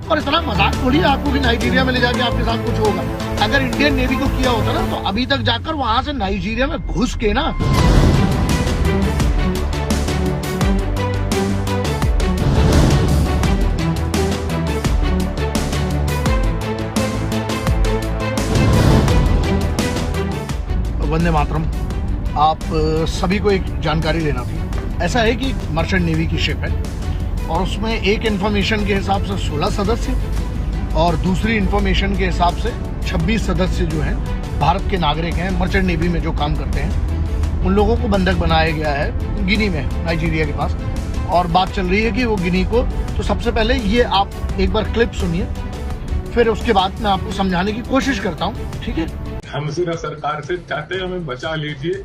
और इतना मजाक थोड़ी है आपको कि नाइजीरिया में ले जाके आपके साथ कुछ होगा। अगर इंडियन नेवी को किया होता ना तो अभी तक जाकर वहां से नाइजीरिया में घुस के ना वंदे मातरम। आप सभी को एक जानकारी देना थी। ऐसा है कि मर्चेंट नेवी की शिप है और उसमें एक इन्फॉर्मेशन के हिसाब से 16 सदस्य और दूसरी इन्फॉर्मेशन के हिसाब से 26 सदस्य जो हैं भारत के नागरिक हैं, मर्चेंट नेवी में जो काम करते हैं, उन लोगों को बंधक बनाया गया है गिनी में, नाइजीरिया के पास। और बात चल रही है कि वो गिनी को, तो सबसे पहले ये आप एक बार क्लिप सुनिए, फिर उसके बाद मैं आपको समझाने की कोशिश करता हूँ, ठीक है। हम सिर्फ सरकार से चाहते हैं हमें बचा लीजिए,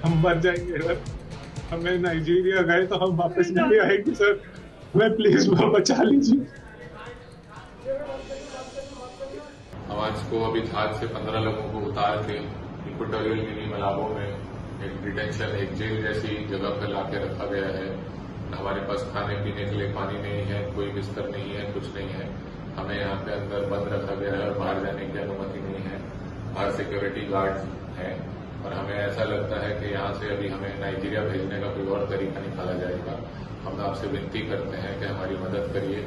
हम मर जाएंगे सर। हमें नाइजीरिया गए तो हम वापस नहीं आएंगे सर, हमें प्लीज बचा लीजिए। हम आज को अभी थार से 15 लोगों को उतार के इक्वेटोरियल गिनी मलाबो में एक डिटेंशन, एक जेल जैसी जगह पर लाके रखा गया है। हमारे पास खाने पीने के लिए पानी नहीं है, कोई बिस्तर नहीं है, कुछ नहीं है। हमें यहाँ पे अंदर बंद रखा गया है और बाहर जाने की अनुमति नहीं है। बाहर सिक्योरिटी गार्ड है और हमें ऐसा लगता है कि यहाँ से अभी हमें नाइजीरिया भेजने का कोई और तरीका निकाला जाएगा। हम आपसे विनती करते हैं कि हमारी मदद करिए।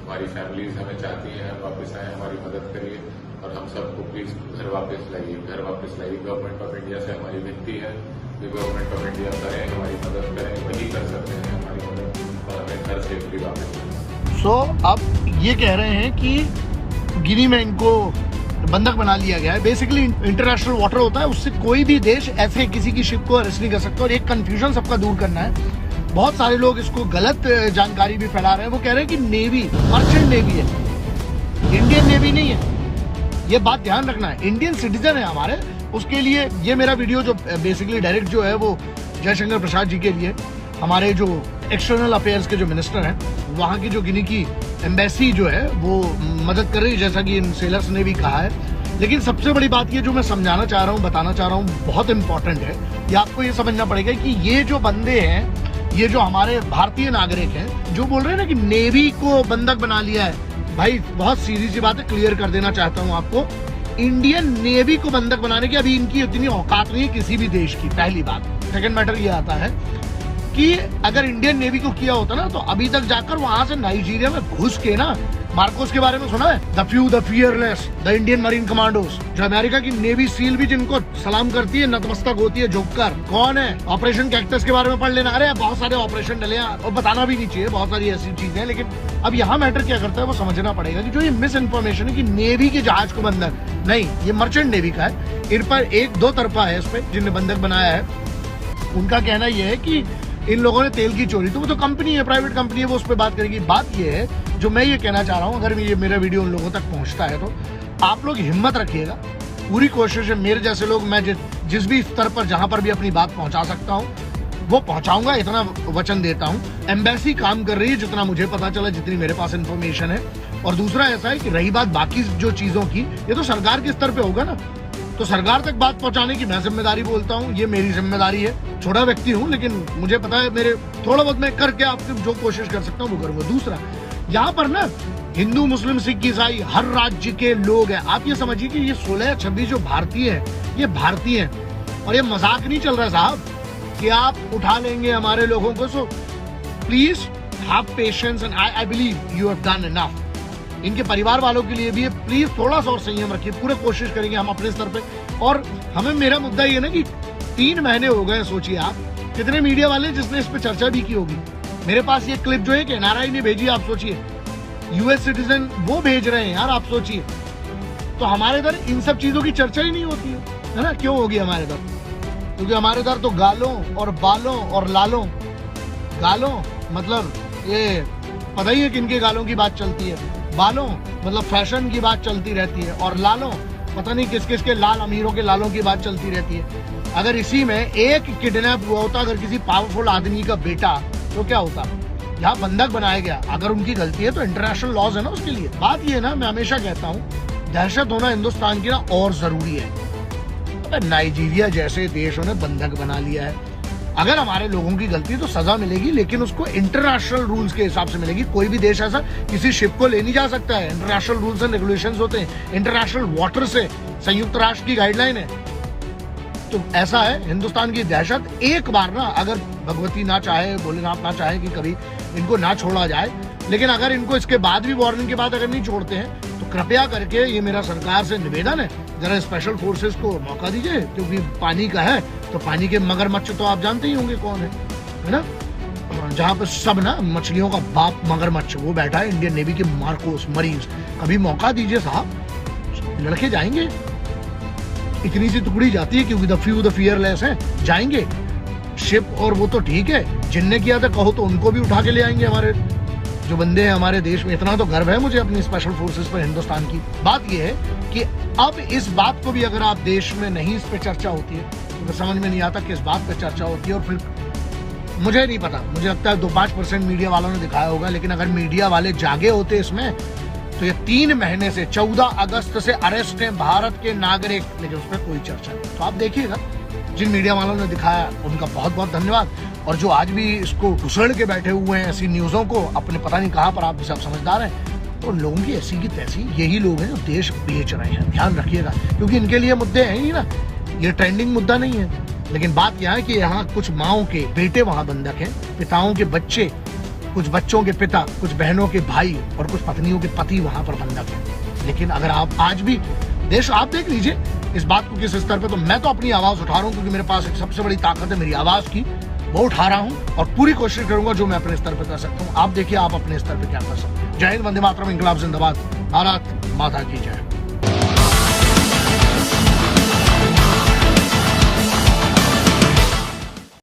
हमारी फैमिलीज हमें चाहती हैं हम वापस आए, हमारी मदद करिए और हम सबको प्लीज घर वापस लाइए, घर वापस लाइए। गवर्नमेंट ऑफ इंडिया से हमारी विनती है कि गवर्नमेंट ऑफ इंडिया करें, हमारी मदद करें, वही कर सकते हैं हमारी मदद और हमें घर सेफली वापस लाइए। सो अब ये कह रहे हैं कि गिनी में इनको बंधक बना लिया गया है। बेसिकली इंटरनेशनल वाटर होता है, उससे कोई भी देश ऐसे किसी की शिप को अरेस्ट नहीं कर सकता। और एक कंफ्यूजन सबका दूर करना है। बहुत सारे लोग इसको गलत जानकारी भी फैला रहे हैं। वो कह रहे हैं कि नेवी मर्चेंट नेवी है, इंडियन नेवी नहीं है। ये बात ध्यान रखना है, इंडियन सिटीजन है हमारे, उसके लिए ये मेरा वीडियो जो बेसिकली डायरेक्ट जो है वो जयशंकर प्रसाद जी के लिए, हमारे जो एक्सटर्नल अफेयर्स के जो मिनिस्टर हैं, वहाँ की जो गिनी की एम्बेसी जो है वो मदद कर रही है, जैसा कि इन सेलर्स ने भी कहा है। लेकिन सबसे बड़ी बात ये जो मैं समझाना चाह रहा हूँ, बताना चाह रहा हूँ, बहुत इंपॉर्टेंट है। ये आपको ये समझना पड़ेगा कि ये जो बंदे हैं, ये जो हमारे भारतीय नागरिक हैं, जो बोल रहे हैं ना कि नेवी को बंधक बना लिया है, भाई बहुत सीधी सी बात है, क्लियर कर देना चाहता हूँ आपको। इंडियन नेवी को बंधक बनाने की अभी इनकी इतनी औकात नहीं है किसी भी देश की, पहली बात। सेकंड मैटर ये आता है कि अगर इंडियन नेवी को किया होता ना तो अभी तक जाकर वहां से नाइजीरिया में घुस के ना, मार्कोस के बारे में सुना है, the few the fearless, the Indian marine commandos, जो अमेरिका की नेवी सील भी जिनको सलाम करती है, नतमस्तक होती है झुककर। कौन है? ऑपरेशन कैक्टस के बारे में पढ़ लेना। अरे बहुत सारे ऑपरेशन डले हैं और बताना भी नहीं चाहिए, बहुत सारी ऐसी चीजें हैं। लेकिन अब यहाँ मैटर क्या करता है वो समझना पड़ेगा कि जो ये मिस इन्फॉर्मेशन है कि नेवी के जहाज को बंधक, नहीं, ये मर्चेंट नेवी का है। इन पर एक दो तरफा है, इस पे जिनने बंधक बनाया है उनका कहना यह है कि इन लोगों ने तेल की चोरी, तो वो तो कंपनी है, प्राइवेट कंपनी है, वो उस पर बात करेगी। बात ये है, जो मैं ये कहना चाह रहा हूँ, अगर ये मेरा वीडियो उन लोगों तक पहुंचता है तो आप लोग हिम्मत रखिएगा। पूरी कोशिश है, मेरे जैसे लोग, मैं जिस भी स्तर पर जहां पर भी अपनी बात पहुंचा सकता हूँ वो पहुंचाऊंगा, इतना वचन देता हूँ। एम्बेसी काम कर रही है, जितना मुझे पता चला, जितनी मेरे पास इन्फॉर्मेशन है। और दूसरा ऐसा है कि रही बात बाकी जो चीजों की, ये तो सरकार के स्तर पे होगा ना, तो सरकार तक बात पहुंचाने की मैं जिम्मेदारी बोलता हूँ, ये मेरी जिम्मेदारी है। छोटा व्यक्ति हूँ लेकिन मुझे पता है, मेरे थोड़ा बहुत मैं करके आपको जो कोशिश कर सकता हूँ वो करूंगा। दूसरा, यहाँ पर ना हिंदू, मुस्लिम, सिख, ईसाई हर राज्य के लोग हैं। आप ये समझिए कि ये 16 या 26 जो भारतीय हैं, ये भारतीय हैं और ये मजाक नहीं चल रहा साहब कि आप उठा लेंगे हमारे लोगों को। So please have patience and I believe you have done enough. इनके परिवार वालों के लिए भी है, प्लीज थोड़ा सा और संयम रखिए। पूरे कोशिश करेंगे हम अपने स्तर पे। और हमें, मेरा मुद्दा ये ना कि 3 महीने हो गए, सोचिए आप कितने मीडिया वाले जिसने इस पे चर्चा भी की होगी। मेरे पास ये क्लिप जो है कि एनआरआई ने भेजी, आप सोचिए, यूएस सिटीजन वो भेज रहे हैं यार, आप सोचिए। तो हमारे इधर इन सब चीजों की चर्चा ही नहीं होती है ना? क्यों होगी हमारे इधर? क्योंकि हमारे इधर तो गालों और बालों और लालों, गालों मतलब ये पता ही है किनके गालों की बात चलती है, बालों मतलब फैशन की बात चलती रहती है, और लालों पता नहीं किस किस के लाल, अमीरों के लालों की बात चलती रहती है। अगर इसी में एक किडनैप हुआ होता, अगर किसी पावरफुल आदमी का बेटा, तो क्या होता? यहाँ बंधक बनाया गया। अगर उनकी गलती है तो इंटरनेशनल लॉज है ना उसके लिए। बात ये ना, मैं हमेशा कहता हूँ, दहशत होना हिंदुस्तान की ना और जरूरी है। नाइजीरिया जैसे देशों ने बंधक बना लिया है। अगर हमारे लोगों की गलती है तो सजा मिलेगी, लेकिन उसको इंटरनेशनल रूल्स के हिसाब से मिलेगी। कोई भी देश ऐसा किसी शिप को ले नहीं जा सकता है। इंटरनेशनल रूल्स एंड रेगुलेशंस होते हैं, इंटरनेशनल वाटर से संयुक्त राष्ट्र की गाइडलाइन है। तो ऐसा है हिंदुस्तान की दहशत। एक बार ना, अगर भगवती ना चाहे, भोलेनाथ ना चाहे कि कभी इनको ना छोड़ा जाए, लेकिन अगर इनको इसके बाद भी वार्निंग के बाद अगर नहीं छोड़ते हैं तो कृपया करके ये मेरा सरकार से निवेदन है, जरा स्पेशल फोर्सेस को मौका दीजिए, क्योंकि पानी का है तो पानी के मगरमच्छ तो आप जानते ही होंगे कौन है ना, जहाँ पे सब ना मछलियों का बाप मगरमच्छ वो बैठा है, इंडियन नेवी के मार्कोस मरीन्स। कभी मौका दीजिए साहब, लड़के जाएंगे, इतनी सी टुकड़ी जाती है क्योंकि द फ्यू द फियरलेस है, जाएंगे शिप। और वो तो ठीक है, जिनने किया था कहो तो उनको भी उठा के ले आएंगे हमारे जो बंदे हैं हमारे देश में। इतना तो गर्व है मुझे अपनी स्पेशल फोर्सेस पर हिंदुस्तान की। बात ये है कि अब इस बात को भी अगर आप देश में नहीं इस पे चर्चा होती है तो समझ में नहीं आता कि इस बात पे चर्चा होती है। और फिर मुझे नहीं पता, मुझे लगता है 2-5% मीडिया वालों ने दिखाया होगा, लेकिन अगर मीडिया वाले जागे होते इसमें तो ये 3 महीने से 14 अगस्त से अरेस्ट है भारत के नागरिक, लेकिन उसमें कोई चर्चा नहीं। तो आप देखिएगा, जिन मीडिया वालों ने दिखाया उनका बहुत बहुत धन्यवाद। और जो आज भी इसको घुसड़ के बैठे हुए हैं ऐसी न्यूज़ों को, अपने पता नहीं कहाँ पर, आप सब समझदार हैं, तो लोगों की ऐसी की तैसी यही लोग हैं जो देश बेच रहे हैं। ध्यान रखिएगा, क्योंकि इनके लिए मुद्दे हैं ही ना, ये ट्रेंडिंग मुद्दा नहीं है। लेकिन बात यह है कि यहाँ कुछ माओं के बेटे वहाँ बंधक हैं, पिताओं के बच्चे, कुछ बच्चों के पिता, कुछ बहनों के भाई और कुछ पत्नियों के पति वहाँ पर बंधक हैं। लेकिन अगर आप आज भी देश, आप देख लीजिए इस बात को किस स्तर पे, तो मैं तो अपनी आवाज उठा रहा हूँ, क्योंकि मेरे पास एक सबसे बड़ी ताकत है मेरी आवाज की, वो उठा रहा हूँ और पूरी कोशिश करूंगा जो मैं अपने स्तर पे कर सकता हूँ। आप देखिए आप अपने स्तर पे क्या कर सकते हैं। जय हिंद, वंदे मातरम, इंकलाब जिंदाबाद, भारत माता की जय।